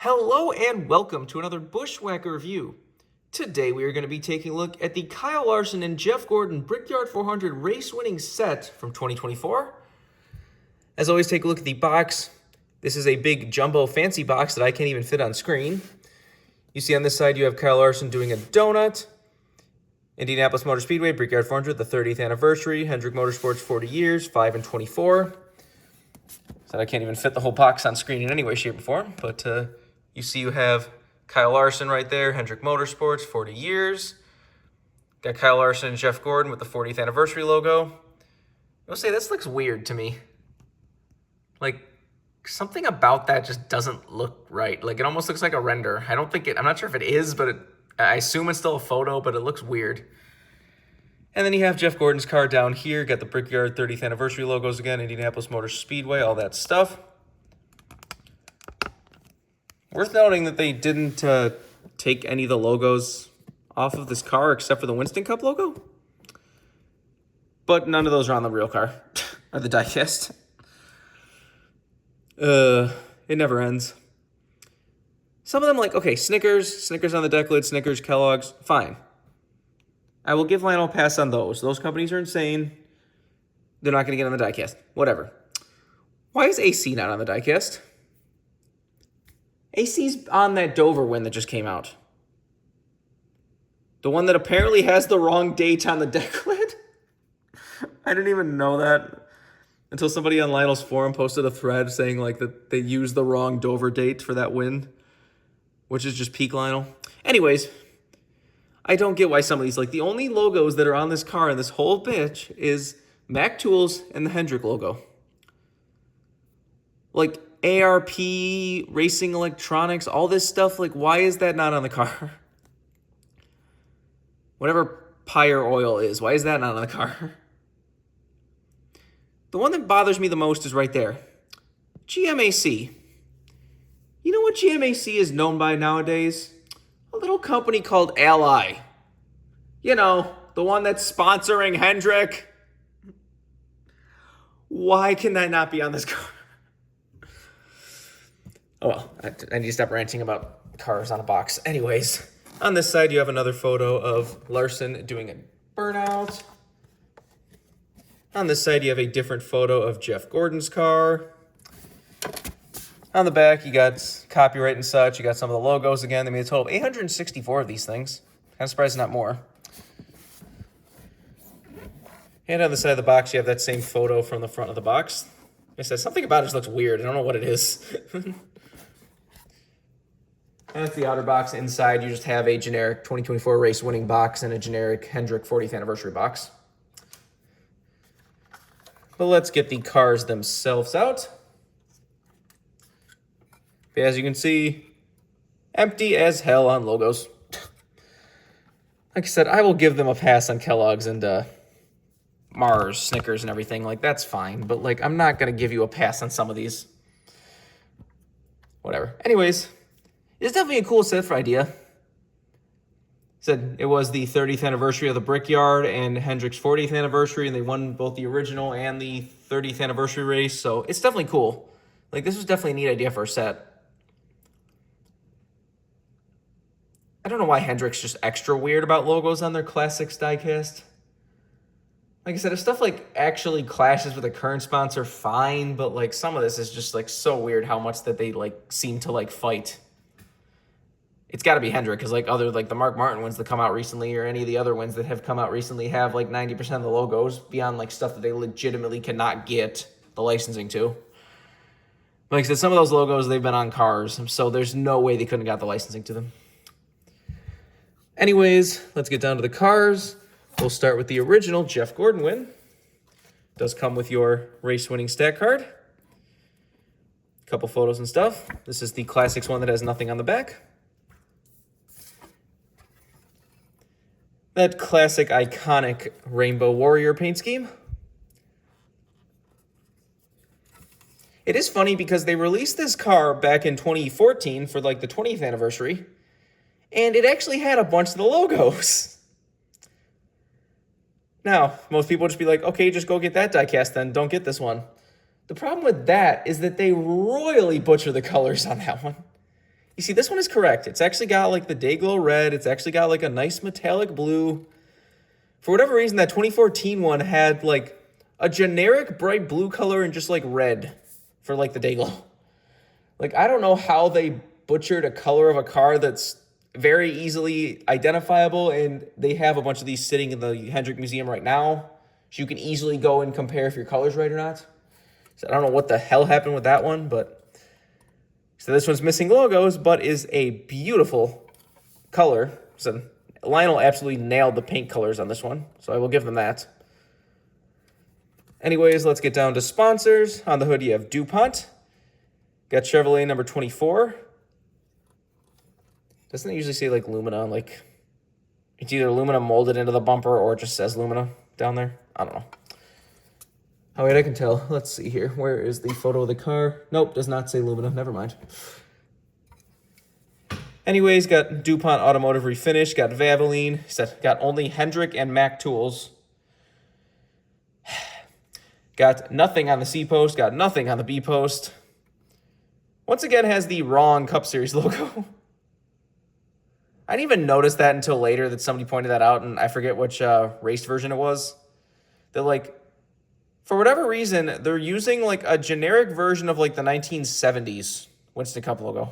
Hello and welcome to another BWhack review. Today we are going to be taking a look at the Kyle Larson and Jeff Gordon Brickyard 400 race-winning set from 2024. As always, take a look at the box. This is a big jumbo fancy box that I can't even fit on screen. You see on this side you have Kyle Larson doing a donut. Indianapolis Motor Speedway, Brickyard 400, the 30th anniversary. Hendrick Motorsports, 40 years, 5 and 24. So I can't even fit the whole box on screen in any way, shape, or form, but you see you have Kyle Larson right there, Hendrick Motorsports, 40 years. Got Kyle Larson and Jeff Gordon with the 40th anniversary logo. I'll say this looks weird to me. Like, something about that just doesn't look right. Like, it almost looks like a render. I'm not sure if it is, but I assume it's still a photo, but it looks weird. And then you have Jeff Gordon's car down here. Got the Brickyard 30th anniversary logos again, Indianapolis Motor Speedway, all that stuff. Worth noting that they didn't take any of the logos off of this car except for the Winston Cup logo. But none of those are on the real car, or the diecast. It never ends. Some of them like, okay, Snickers on the deck lid, Snickers, Kellogg's, fine. I will give Lionel a pass on those. Those companies are insane. They're not going to get on the diecast. Whatever. Why is AC not on the diecast? AC's on that Dover win that just came out. The one that apparently has the wrong date on the deck lid. I didn't even know that until somebody on Lionel's forum posted a thread saying like that they used the wrong Dover date for that win, which is just peak Lionel. Anyways, I don't get why some of these, like the only logos that are on this car and this whole bitch is Mac Tools and the Hendrick logo. Like ARP, Racing Electronics, all this stuff, like why is that not on the car? Whatever Pyre Oil is, why is that not on the car? The one that bothers me the most is right there. GMAC. You know what GMAC is known by nowadays? A little company called Ally. You know, the one that's sponsoring Hendrick. Why can that not be on this car? Oh, well, I need to stop ranting about cars on a box. Anyways, on this side, you have another photo of Larson doing a burnout. On this side, you have a different photo of Jeff Gordon's car. On the back, you got copyright and such. You got some of the logos again. They made a total of 864 of these things. Kind of surprised not more. And on the side of the box, you have that same photo from the front of the box. Like I said, something about it just looks weird. I don't know what it is. And that's the outer box. Inside, you just have a generic 2024 race winning box and a generic Hendrick 40th anniversary box. But let's get the cars themselves out. As you can see, empty as hell on logos. Like I said, I will give them a pass on Kellogg's and Mars, Snickers, and everything. Like, that's fine. But, like, I'm not going to give you a pass on some of these. Whatever. Anyways, it's definitely a cool set for idea. Said it was the 30th anniversary of the Brickyard and Hendrick's 40th anniversary, and they won both the original and the 30th anniversary race. So it's definitely cool. Like, this was definitely a neat idea for a set. I don't know why Hendrick's just extra weird about logos on their classics diecast. Like I said, if stuff like actually clashes with a current sponsor, fine, but like some of this is just like so weird how much that they like seem to like fight. It's got to be Hendrick because like other like the Mark Martin ones that come out recently or any of the other ones that have come out recently have like 90% of the logos beyond like stuff that they legitimately cannot get the licensing to. Like I said, some of those logos, they've been on cars, so there's no way they couldn't have got the licensing to them. Anyways, let's get down to the cars. We'll start with the original Jeff Gordon win. Does come with your race-winning stat card. A couple photos and stuff. This is the Classics one that has nothing on the back. That classic, iconic Rainbow Warrior paint scheme. It is funny because they released this car back in 2014 for like the 20th anniversary, and it actually had a bunch of the logos. Now, most people would just be like, okay, just go get that diecast then, don't get this one. The problem with that is that they royally butcher the colors on that one. You see, this one is correct. It's actually got like the Dayglow red. It's actually got like a nice metallic blue. For whatever reason, that 2014 one had like a generic bright blue color and just like red for like the Dayglow. Like, I don't know how they butchered a color of a car that's very easily identifiable, and they have a bunch of these sitting in the Hendrick Museum right now, so you can easily go and compare if your color's right or not. So I don't know what the hell happened with that one, but so this one's missing logos, but is a beautiful color. So Lionel absolutely nailed the paint colors on this one, so I will give them that. Anyways, let's get down to sponsors. On the hood, you have DuPont. Got Chevrolet number 24. Doesn't it usually say like Lumina? Like, it's either Lumina molded into the bumper or it just says Lumina down there. I don't know. Oh, wait, I can tell. Let's see here. Where is the photo of the car? Nope, does not say Lumina. Never mind. Anyways, got DuPont Automotive Refinish. Got Valvoline. Got only Hendrick and Mac tools. Got nothing on the C post. Got nothing on the B post. Once again, has the wrong Cup Series logo. I didn't even notice that until later that somebody pointed that out, and I forget which race version it was. That, like, for whatever reason, they're using, like, a generic version of, like, the 1970s Winston Cup logo.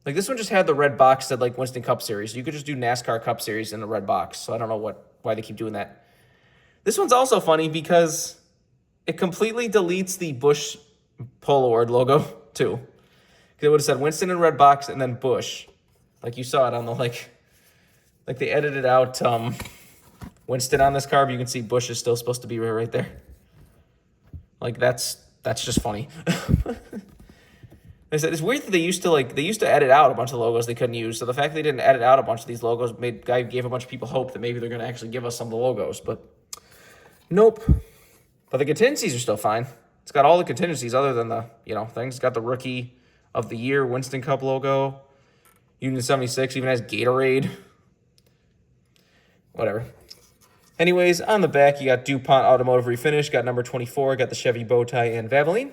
Like, this one just had the red box that, like, Winston Cup Series. You could just do NASCAR Cup Series in the red box, so I don't know why they keep doing that. This one's also funny because it completely deletes the Busch Polo Award logo, too. It would have said Winston in red box and then Busch. Like you saw it on the, like they edited out Winston on this car, but you can see Busch is still supposed to be right there. Like, that's just funny. They said it's weird that they used to edit out a bunch of logos they couldn't use. So the fact they didn't edit out a bunch of these logos gave a bunch of people hope that maybe they're going to actually give us some of the logos, but nope. But the contingencies are still fine. It's got all the contingencies other than the, things. It's got the Rookie of the Year Winston Cup logo. Union 76 even has Gatorade. Whatever. Anyways, on the back, you got DuPont Automotive Refinish, got number 24, got the Chevy bow tie and Valvoline.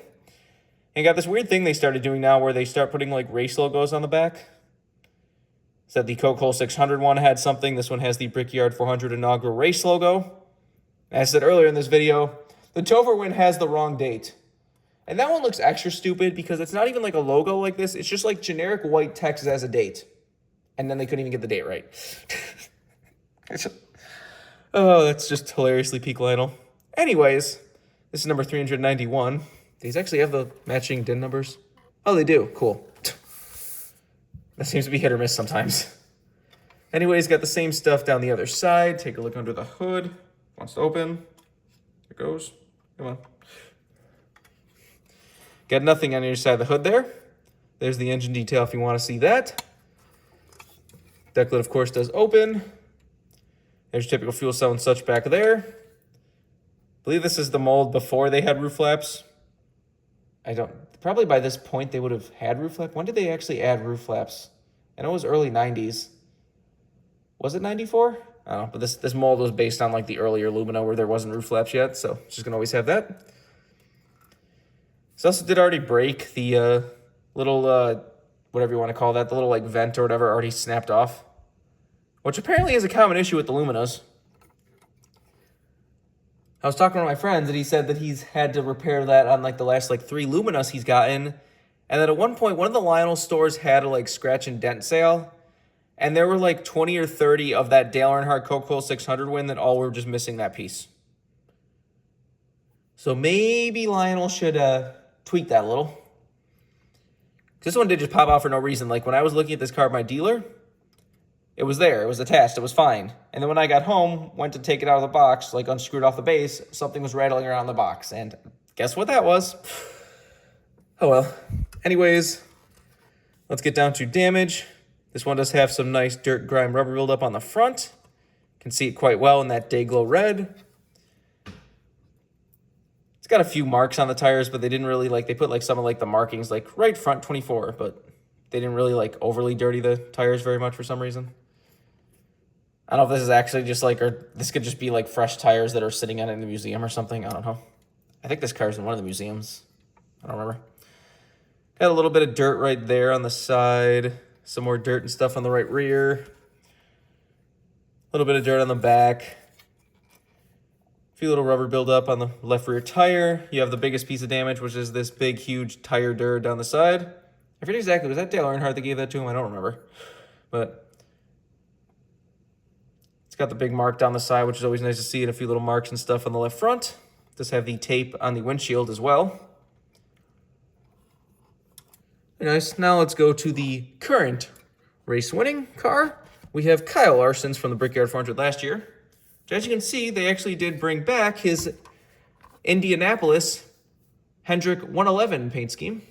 And got this weird thing they started doing now where they start putting, like, race logos on the back. So the Coca-Cola 600 one had something. This one has the Brickyard 400 inaugural race logo. As I said earlier in this video, the Topher win has the wrong date. And that one looks extra stupid because it's not even like a logo like this. It's just like generic white text as a date. And then they couldn't even get the date right. Oh, that's just hilariously peak Lionel. Anyways, this is number 391. These actually have the matching DIN numbers. Oh, they do. Cool. That seems to be hit or miss sometimes. Anyways, got the same stuff down the other side. Take a look under the hood. Wants to open. There it goes. Come on. Got nothing on either side of the hood there. There's the engine detail if you want to see that. Deck lid, of course, does open. There's your typical fuel cell and such back there. I believe this is the mold before they had roof flaps. Probably by this point they would have had roof flaps. When did they actually add roof flaps? I know it was early 90s. Was it 94? I don't know, but this mold was based on like the earlier Lumina where there wasn't roof flaps yet, so it's just gonna always have that. This also did already break the little, whatever you want to call that, the little like vent or whatever already snapped off, which apparently is a common issue with the Luminas. I was talking to my friends and he said that he's had to repair that on like the last like 3 Luminas he's gotten. And then at one point, one of the Lionel stores had a like scratch and dent sale. And there were like 20 or 30 of that Dale Earnhardt Coca-Cola 600 win that all were just missing that piece. So maybe Lionel should tweak that a little. This one did just pop out for no reason. Like when I was looking at this car at my dealer, it was there. It was attached. It was fine. And then when I got home, went to take it out of the box, like unscrewed off the base, something was rattling around the box. And guess what that was? Oh well. Anyways, let's get down to damage. This one does have some nice dirt grime rubber buildup on the front. Can see it quite well in that Dayglow red. It's got a few marks on the tires, but they didn't really they put like some of like the markings like right front 24, but they didn't really like overly dirty the tires very much for some reason. I don't know if this is actually just like, or this could just be like fresh tires that are sitting in the museum or something. I don't know. I think this car's in one of the museums. I don't remember. Got a little bit of dirt right there on the side. Some more dirt and stuff on the right rear. A little bit of dirt on the back. A few little rubber buildup on the left rear tire. You have the biggest piece of damage, which is this big, huge tire dirt down the side. I forget exactly. Was that Dale Earnhardt that gave that to him? I don't remember. But it's got the big mark down the side, which is always nice to see, and a few little marks and stuff on the left front. It does have the tape on the windshield as well. Very nice. Now let's go to the current race-winning car. We have Kyle Larson's from the Brickyard 400 last year. As you can see, they actually did bring back his Indianapolis Hendrick 111 paint scheme.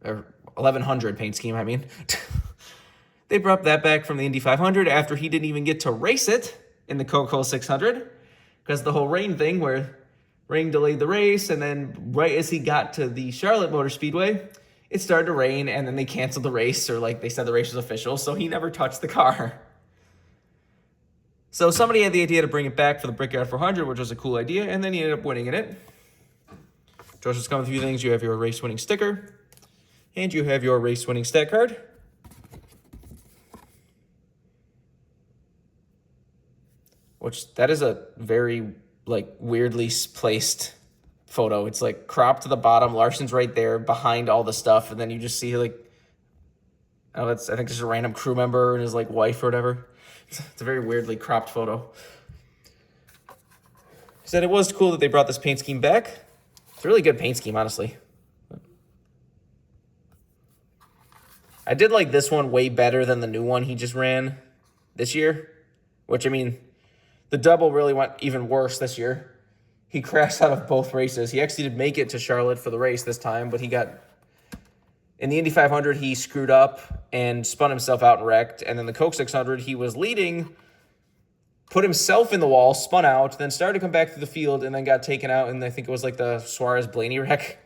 Or 1100 paint scheme, I mean. They brought that back from the Indy 500 after he didn't even get to race it in the Coca-Cola 600 because the whole rain thing where rain delayed the race, and then right as he got to the Charlotte Motor Speedway, it started to rain, and then they canceled the race, or like they said the race was official, so he never touched the car. So somebody had the idea to bring it back for the Brickyard 400, which was a cool idea, and then he ended up winning in it. George has come with a few things. You have your race-winning sticker, and you have your race-winning stat card. Which, that is a very, like, weirdly placed photo. It's like cropped to the bottom. Larson's right there behind all the stuff, and then you just see like, oh, that's, I think just a random crew member and his like wife or whatever. It's a very weirdly cropped photo. He said it was cool that they brought this paint scheme back. It's a really good paint scheme, honestly. I did like this one way better than the new one he just ran this year, which, I mean, the double really went even worse this year. He crashed out of both races. He actually did make it to Charlotte for the race this time, but he got, in the Indy 500, he screwed up and spun himself out and wrecked. And then the Coke 600, he was leading, put himself in the wall, spun out, then started to come back through the field, and then got taken out. And I think it was like the Suarez-Blaney wreck.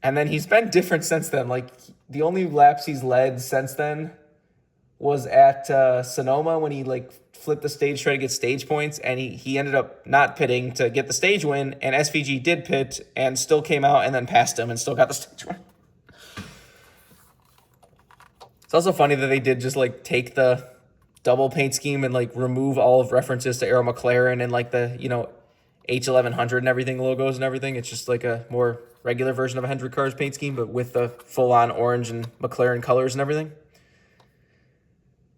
And then he's been different since then. Like, the only laps he's led since then was at Sonoma when he like flipped the stage, tried to get stage points, and he ended up not pitting to get the stage win, and SVG did pit and still came out and then passed him and still got the stage win. It's also funny that they did just like take the double paint scheme and like remove all of references to Arrow McLaren and like the, you know, H1100 and everything, logos and everything. It's just like a more regular version of a Hendrick Cars paint scheme, but with the full-on orange and McLaren colors and everything.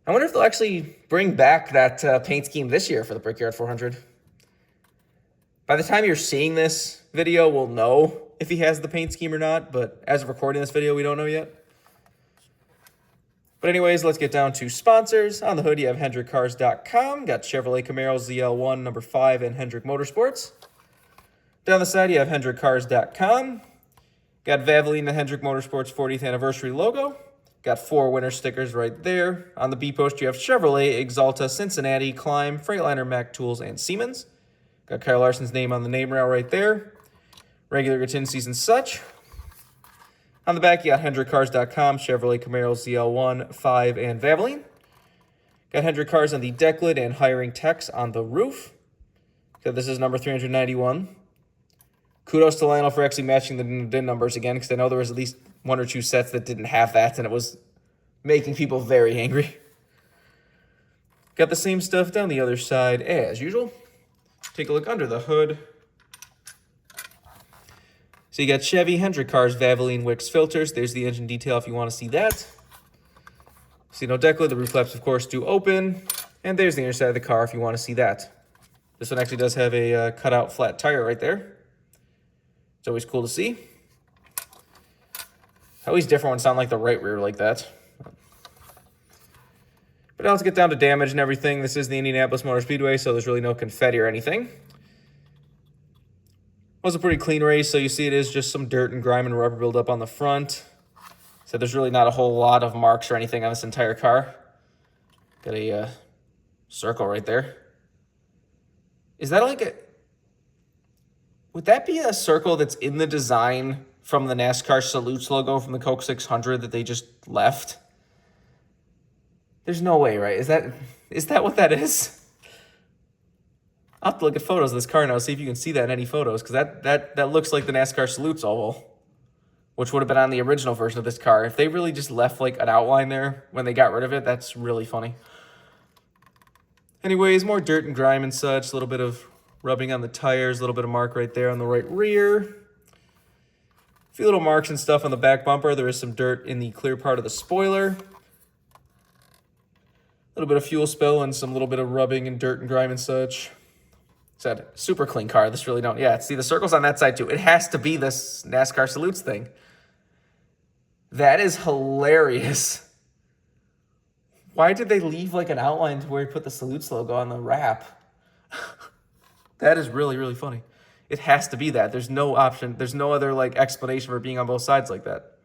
I wonder if they'll actually bring back that paint scheme this year for the Brickyard 400. By the time you're seeing this video, we'll know if he has the paint scheme or not, but as of recording this video, we don't know yet. But anyways, let's get down to sponsors. On the hood, you have HendrickCars.com. Got Chevrolet Camaro ZL1 number 5 and Hendrick Motorsports. Down the side, you have HendrickCars.com. Got Valvoline, the Hendrick Motorsports 40th anniversary logo. Got 4 winner stickers right there. On the B post, you have Chevrolet, Exalta, Cincinnati, Climb, Freightliner, Mack Tools, and Siemens. Got Kyle Larson's name on the name rail right there. Regular contingencies and such. On the back, you got HendrickCars.com, Chevrolet Camaro ZL1, 5, and Valvoline. Got Hendrick Cars on the deck lid and hiring techs on the roof. So this is number 391. Kudos to Lionel for actually matching the DIN numbers again, because I know there was at least 1 or 2 sets that didn't have that, and it was making people very angry. Got the same stuff down the other side as usual. Take a look under the hood. So you got Chevy, Hendrick Cars, Valvoline, Wix filters. There's the engine detail if you want to see that. See no deck lid. The roof flaps, of course, do open. And there's the inner side of the car if you want to see that. This one actually does have a cutout flat tire right there. It's always cool to see. Always different ones sound like the right rear like that. But now let's get down to damage and everything. This is the Indianapolis Motor Speedway, so there's really no confetti or anything. Was a pretty clean race, so you see it is just some dirt and grime and rubber buildup on the front. So there's really not a whole lot of marks or anything on this entire car. Got a circle right there. Is that like a... Would that be a circle that's in the design from the NASCAR Salutes logo from the Coke 600 that they just left? There's no way, right? Is that what that is? I'll have to look at photos of this car now, see if you can see that in any photos, because that looks like the NASCAR Salutes oval. which would have been on the original version of this car. If they really just left like an outline there when they got rid of it, that's really funny. Anyways, more dirt and grime and such, a little bit of rubbing on the tires, a little bit of mark right there on the right rear. A few little marks and stuff on the back bumper. There is some dirt in the clear part of the spoiler. A little bit of fuel spill and some little bit of rubbing and dirt and grime and such. Said super clean car. This really don't. Yeah, see the circles on that side too. It has to be this NASCAR salutes thing. That is hilarious. Why did they leave like an outline to where he put the salutes logo on the wrap? That is really, really funny. It has to be that. There's no option. There's no other like explanation for being on both sides like that.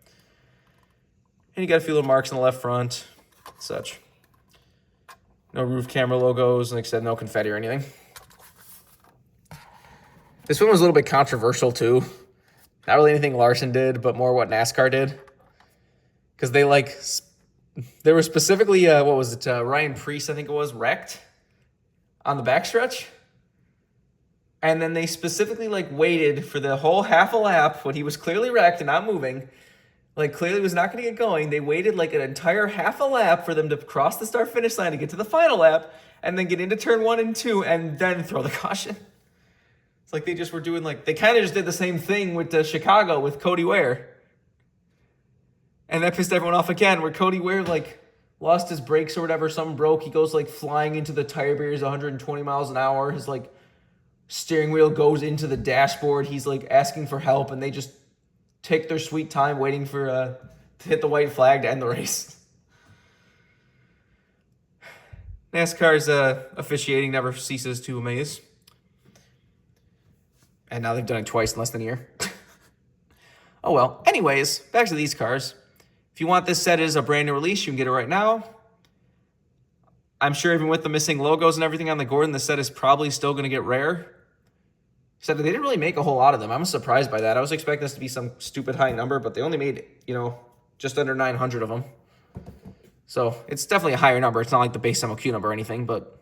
And you got a few little marks on the left front, such. No roof camera logos, like I said, no confetti or anything. This one was a little bit controversial too. Not really anything Larson did, but more what NASCAR did. Because they were specifically, what was it, Ryan Preece, I think it was, wrecked on the backstretch. And then they specifically like waited for the whole half a lap when he was clearly wrecked and not moving. Like clearly was not going to get going. They waited like an entire half a lap for them to cross the start-finish line to get to the final lap and then get into turn 1 and 2 and then throw the caution. It's like they just were doing like, they kind of just did the same thing with Chicago with Cody Ware. And that pissed everyone off again, where Cody Ware like lost his brakes or whatever, something broke. He goes like flying into the tire barriers 120 miles an hour. His like steering wheel goes into the dashboard. He's like asking for help and they just take their sweet time waiting for to hit the white flag to end the race. NASCAR's officiating never ceases to amaze. And now they've done it twice in less than a year. Oh well. Anyways, back to these cars. If you want this set as a brand new release, you can get it right now. I'm sure even with the missing logos and everything on the Gordon, the set is probably still going to get rare. Said they didn't really make a whole lot of them. I'm surprised by that. I was expecting this to be some stupid high number, but they only made, just under 900 of them. So it's definitely a higher number. It's not like the base MOQ number or anything, but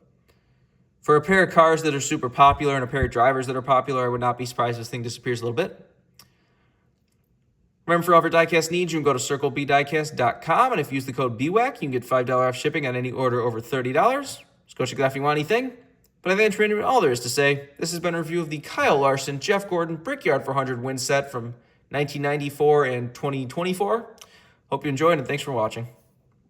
for a pair of cars that are super popular and a pair of drivers that are popular, I would not be surprised if this thing disappears a little bit. Remember, for all of your diecast needs, you can go to circlebdiecast.com, and if you use the code BWhack, you can get $5 off shipping on any order over $30. Just go check it out if you want anything. But I think that's really all there is to say. This has been a review of the Kyle Larson, Jeff Gordon, Brickyard 400 win set from 1994 and 2024. Hope you enjoyed, and thanks for watching.